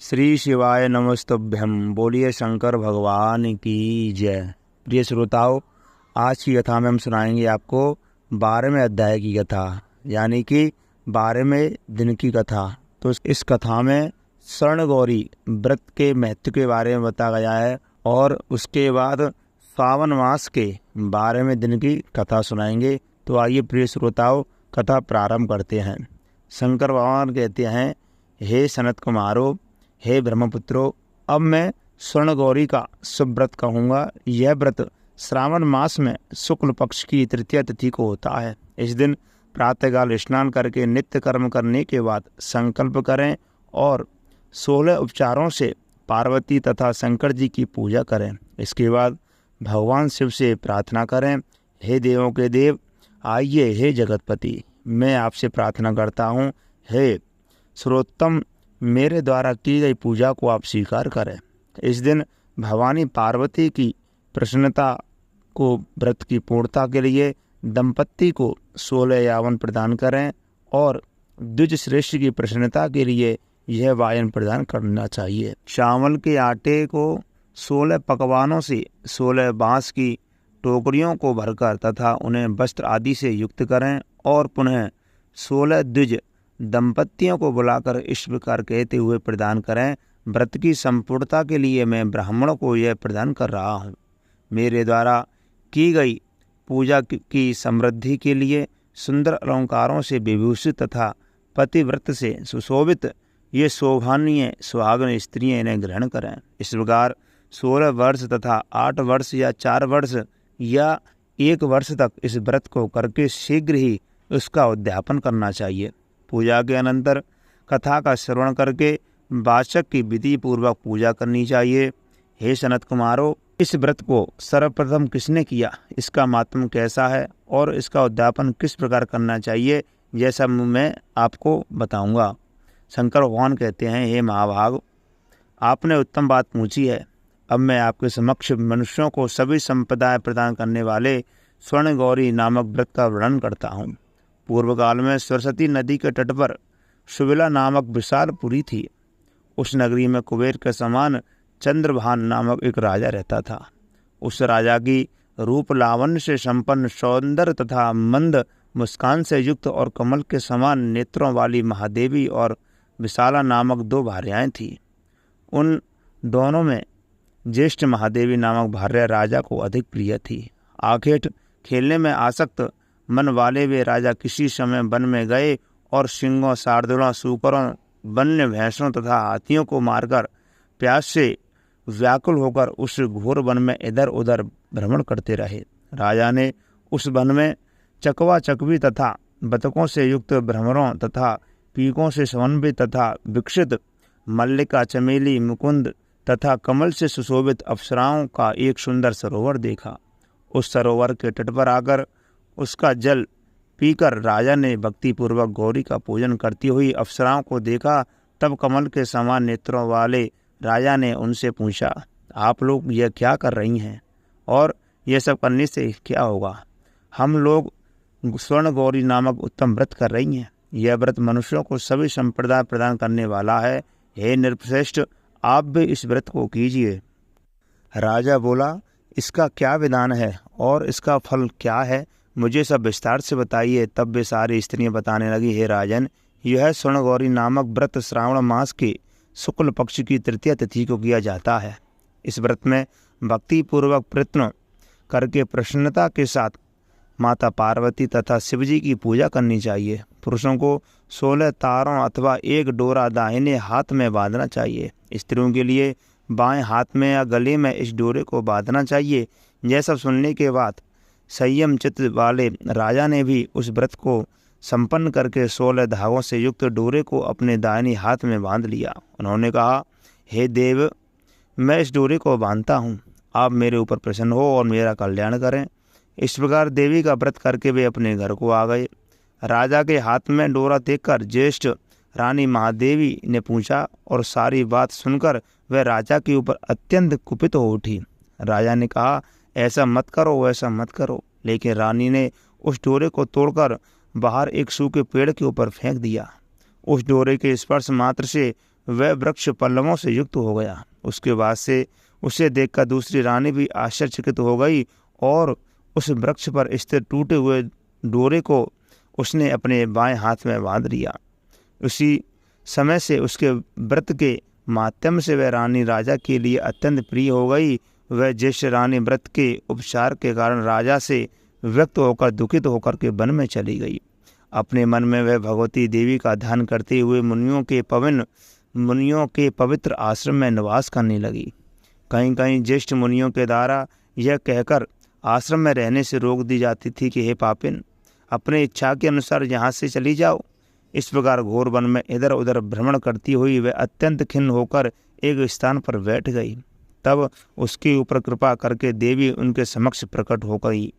श्री शिवाय नमस्तुभ्यम। बोलिए शंकर भगवान की जय। प्रिय श्रोताओं, आज की कथा में हम सुनाएंगे आपको 12वें अध्याय की कथा, यानी कि 12वें दिन की कथा। तो इस कथा में स्वर्णगौरी व्रत के महत्व के बारे में बताया गया है और उसके बाद सावन मास के 12वें दिन की कथा सुनाएंगे। तो आइए प्रिय श्रोताओं, कथा प्रारंभ करते हैं। शंकर भगवान कहते हैं, हे सनत कुमारो, हे ब्रह्मपुत्रो, अब मैं स्वर्णगौरी का शुभ व्रत कहूँगा। यह व्रत श्रावण मास में शुक्ल पक्ष की तृतीया तिथि को होता है। इस दिन प्रातःकाल स्नान करके नित्य कर्म करने के बाद संकल्प करें और 16 उपचारों से पार्वती तथा शंकर जी की पूजा करें। इसके बाद भगवान शिव से प्रार्थना करें, हे देवों के देव, आइए हे जगतपति, मैं आपसे प्रार्थना करता हूँ, हे सर्वोत्तम, मेरे द्वारा की गई पूजा को आप स्वीकार करें। इस दिन भवानी पार्वती की प्रसन्नता को व्रत की पूर्णता के लिए दंपत्ति को 16 यावन प्रदान करें और द्विज श्रेष्ठ की प्रसन्नता के लिए यह वायन प्रदान करना चाहिए। चावल के आटे को 16 पकवानों से 16 बांस की टोकरियों को भरकर तथा उन्हें वस्त्र आदि से युक्त करें और पुनः 16 द्विज दंपत्तियों को बुलाकर इस प्रकार कहते हुए प्रदान करें, व्रत की संपूर्णता के लिए मैं ब्राह्मणों को यह प्रदान कर रहा हूँ। मेरे द्वारा की गई पूजा की समृद्धि के लिए सुंदर अलंकारों से विभूषित तथा पतिव्रत से सुशोभित ये शोभानीय सुहागन स्त्रियाँ इन्हें ग्रहण करें। इस प्रकार 16 वर्ष तथा 8 वर्ष या 4 वर्ष या 1 वर्ष तक इस व्रत को करके शीघ्र ही उसका उद्यापन करना चाहिए। पूजा के अनंतर कथा का श्रवण करके वाचक की विधि पूर्वक पूजा करनी चाहिए। हे सनत कुमारो, इस व्रत को सर्वप्रथम किसने किया, इसका मातम कैसा है और इसका उद्यापन किस प्रकार करना चाहिए, यह सब मैं आपको बताऊंगा। शंकर भगवान कहते हैं, हे महाभाग, आपने उत्तम बात पूछी है। अब मैं आपके समक्ष मनुष्यों को सभी संपदाएं प्रदान करने वाले स्वर्णगौरी नामक व्रत का वर्णन करता हूँ। पूर्व काल में सरस्वती नदी के तट पर सुविला नामक विशाल पुरी थी। उस नगरी में कुबेर के समान चंद्रभान नामक एक राजा रहता था। उस राजा की रूप लावण्य से संपन्न, सौंदर्य तथा मंद मुस्कान से युक्त और कमल के समान नेत्रों वाली महादेवी और विशाला नामक 2 भार्याएं थीं। उन दोनों में ज्येष्ठ महादेवी नामक भार्या राजा को अधिक प्रिय थी। आखेट खेलने में आसक्त मन वाले वे राजा किसी समय वन में गए और सिंहों, शार्दूलों, सूकरों, वन्य भैंसों तथा हाथियों को मारकर प्यास से व्याकुल होकर उस घोर वन में इधर उधर भ्रमण करते रहे। राजा ने उस वन में चकवा चकवी तथा बतकों से युक्त भ्रमरों तथा पीकों से समन्वित तथा विकसित मल्लिका, चमेली, मुकुंद तथा कमल से सुशोभित अप्सराओं का एक सुंदर सरोवर देखा। उस सरोवर के तट पर आकर उसका जल पीकर राजा ने भक्तिपूर्वक गौरी का पूजन करती हुई अप्सराओं को देखा। तब कमल के समान नेत्रों वाले राजा ने उनसे पूछा, आप लोग यह क्या कर रही हैं और यह सब करने से क्या होगा? हम लोग स्वर्ण गौरी नामक उत्तम व्रत कर रही हैं। यह व्रत मनुष्यों को सभी संप्रदाय प्रदान करने वाला है। हे नृपश्रेष्ठ, आप भी इस व्रत को कीजिए। राजा बोला, इसका क्या विधान है और इसका फल क्या है, मुझे सब विस्तार से बताइए। तब वे सारी स्त्रियां बताने लगी, हे राजन, यह स्वर्णगौरी नामक व्रत श्रावण मास के शुक्ल पक्ष की तृतीया तिथि को किया जाता है। इस व्रत में भक्ति पूर्वक प्रयत्न करके प्रसन्नता के साथ माता पार्वती तथा शिवजी की पूजा करनी चाहिए। पुरुषों को 16 तारों अथवा 1 डोरा दाहिने हाथ में बांधना चाहिए। स्त्रियों के लिए बाएं हाथ में या गले में इस डोरे को बांधना चाहिए। यह सब सुनने के बाद संयम चित्त वाले राजा ने भी उस व्रत को संपन्न करके 16 धागों से युक्त डोरे को अपने दाहिने हाथ में बांध लिया। उन्होंने कहा, हे देव, मैं इस डोरे को बांधता हूँ, आप मेरे ऊपर प्रसन्न हो और मेरा कल्याण करें। इस प्रकार देवी का व्रत करके वे अपने घर को आ गए। राजा के हाथ में डोरा देखकर ज्येष्ठ रानी महादेवी ने पूछा और सारी बात सुनकर वह राजा के ऊपर अत्यंत कुपित हो उठी। राजा ने कहा, ऐसा मत करो, वैसा मत करो। लेकिन रानी ने उस डोरे को तोड़कर बाहर एक सूखे पेड़ के ऊपर फेंक दिया। उस डोरे के स्पर्श मात्र से वह वृक्ष पल्लवों से युक्त हो गया। उसके बाद से उसे देखकर दूसरी रानी भी आश्चर्यचकित हो गई और उस वृक्ष पर स्थिर टूटे हुए डोरे को उसने अपने बाएं हाथ में बांध लिया। उसी समय से उसके व्रत के माध्यम से वह रानी राजा के लिए अत्यंत प्रिय हो गई। वह ज्येष्ठ रानी व्रत के उपचार के कारण राजा से व्यक्त होकर दुखित होकर के वन में चली गई। अपने मन में वह भगवती देवी का ध्यान करते हुए मुनियों के पवित्र आश्रम में निवास करने लगी। कहीं कहीं ज्येष्ठ मुनियों के द्वारा यह कहकर आश्रम में रहने से रोक दी जाती थी कि हे पापिन, अपने इच्छा के अनुसार यहाँ से चली जाओ। इस प्रकार घोर वन में इधर उधर भ्रमण करती हुई वह अत्यंत खिन्न होकर एक स्थान पर बैठ गई। तब उसके ऊपर कृपा करके देवी उनके समक्ष प्रकट हो गई।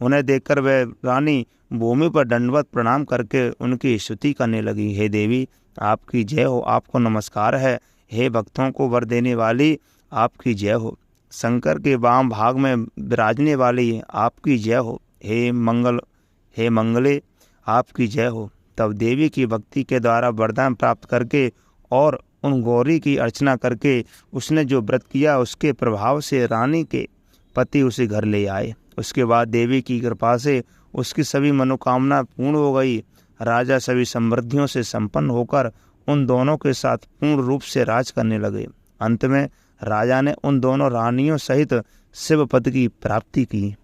उन्हें देखकर वह रानी भूमि पर दंडवत प्रणाम करके उनकी स्तुति करने लगी। हे देवी, आपकी जय हो, आपको नमस्कार है। हे भक्तों को वर देने वाली, आपकी जय हो। शंकर के वाम भाग में विराजने वाली, आपकी जय हो। हे मंगले, आपकी जय हो। तब देवी की भक्ति के द्वारा वरदान प्राप्त करके और उन गौरी की अर्चना करके उसने जो व्रत किया उसके प्रभाव से रानी के पति उसे घर ले आए। उसके बाद देवी की कृपा से उसकी सभी मनोकामना पूर्ण हो गई। राजा सभी समृद्धियों से संपन्न होकर उन दोनों के साथ पूर्ण रूप से राज करने लगे। अंत में राजा ने उन दोनों रानियों सहित शिव पद की प्राप्ति की।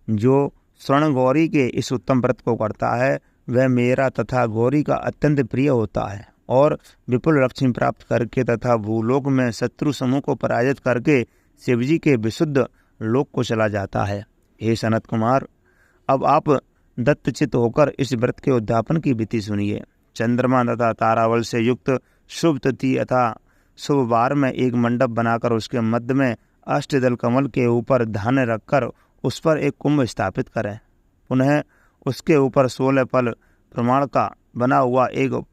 जो स्वर्ण गौरी के इस उत्तम व्रत को करता है वह मेरा तथा गौरी का अत्यंत प्रिय होता है और विपुल लक्ष्मी प्राप्त करके तथा भूलोक में शत्रु समूह को पराजित करके शिवजी के विशुद्ध लोक को चला जाता है। हे सनत कुमार, अब आप दत्तचित होकर इस व्रत के उद्यापन की विधि सुनिए। चंद्रमा तथा तारावल से युक्त शुभ तिथि अथा शुभ वार में एक मंडप बनाकर उसके मध्य में अष्टदल कमल के ऊपर धान्य रखकर उस पर एक कुंभ स्थापित करें। पुनः उसके ऊपर 16 फल प्रमाण का बना हुआ एक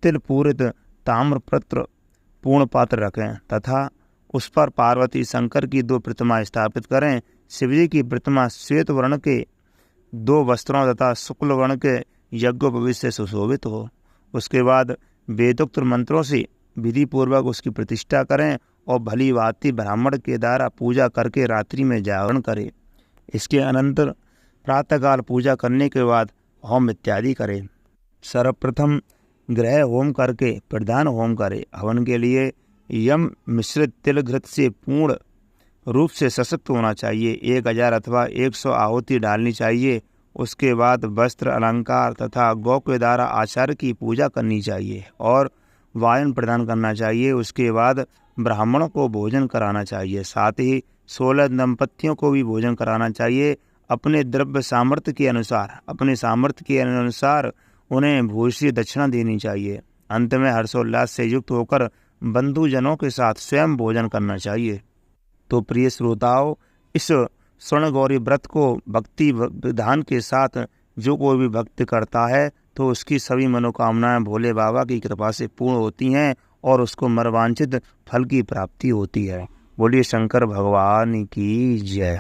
तिल पूरित ताम्रपत्र पूर्ण पात्र रखें तथा उस पर पार्वती शंकर की 2 प्रतिमा स्थापित करें। शिवजी की प्रतिमा श्वेत वर्ण के 2 वस्त्रों तथा शुक्ल वर्ण के यज्ञोपवीत से सुशोभित हो। उसके बाद वेदोक्त मंत्रों से विधि पूर्वक उसकी प्रतिष्ठा करें और भली भांति ब्राह्मण के द्वारा पूजा करके रात्रि में जागरण करें। इसके अनंतर प्रातःकाल पूजा करने के बाद होम इत्यादि करें। सर्वप्रथम ग्रह होम करके प्रधान होम करें। हवन के लिए यम मिश्रित तिल घृत से पूर्ण रूप से सशक्त होना चाहिए। 1000 अथवा 100 आहुति डालनी चाहिए। उसके बाद वस्त्र अलंकार तथा गौ के द्वारा आचार्य की पूजा करनी चाहिए और वायन प्रदान करना चाहिए। उसके बाद ब्राह्मणों को भोजन कराना चाहिए। साथ ही 16 दंपतियों को भी भोजन कराना चाहिए। अपने द्रव्य सामर्थ्य के अनुसार उन्हें भूषी दक्षिणा देनी चाहिए। अंत में हर्षोल्लास से युक्त होकर बंधुजनों के साथ स्वयं भोजन करना चाहिए। तो प्रिय श्रोताओं, इस स्वर्ण गौरी व्रत को भक्ति विधान के साथ जो कोई भी भक्त करता है तो उसकी सभी मनोकामनाएं भोले बाबा की कृपा से पूर्ण होती हैं और उसको मनोवांछित फल की प्राप्ति होती है। बोलिए शंकर भगवान की जय।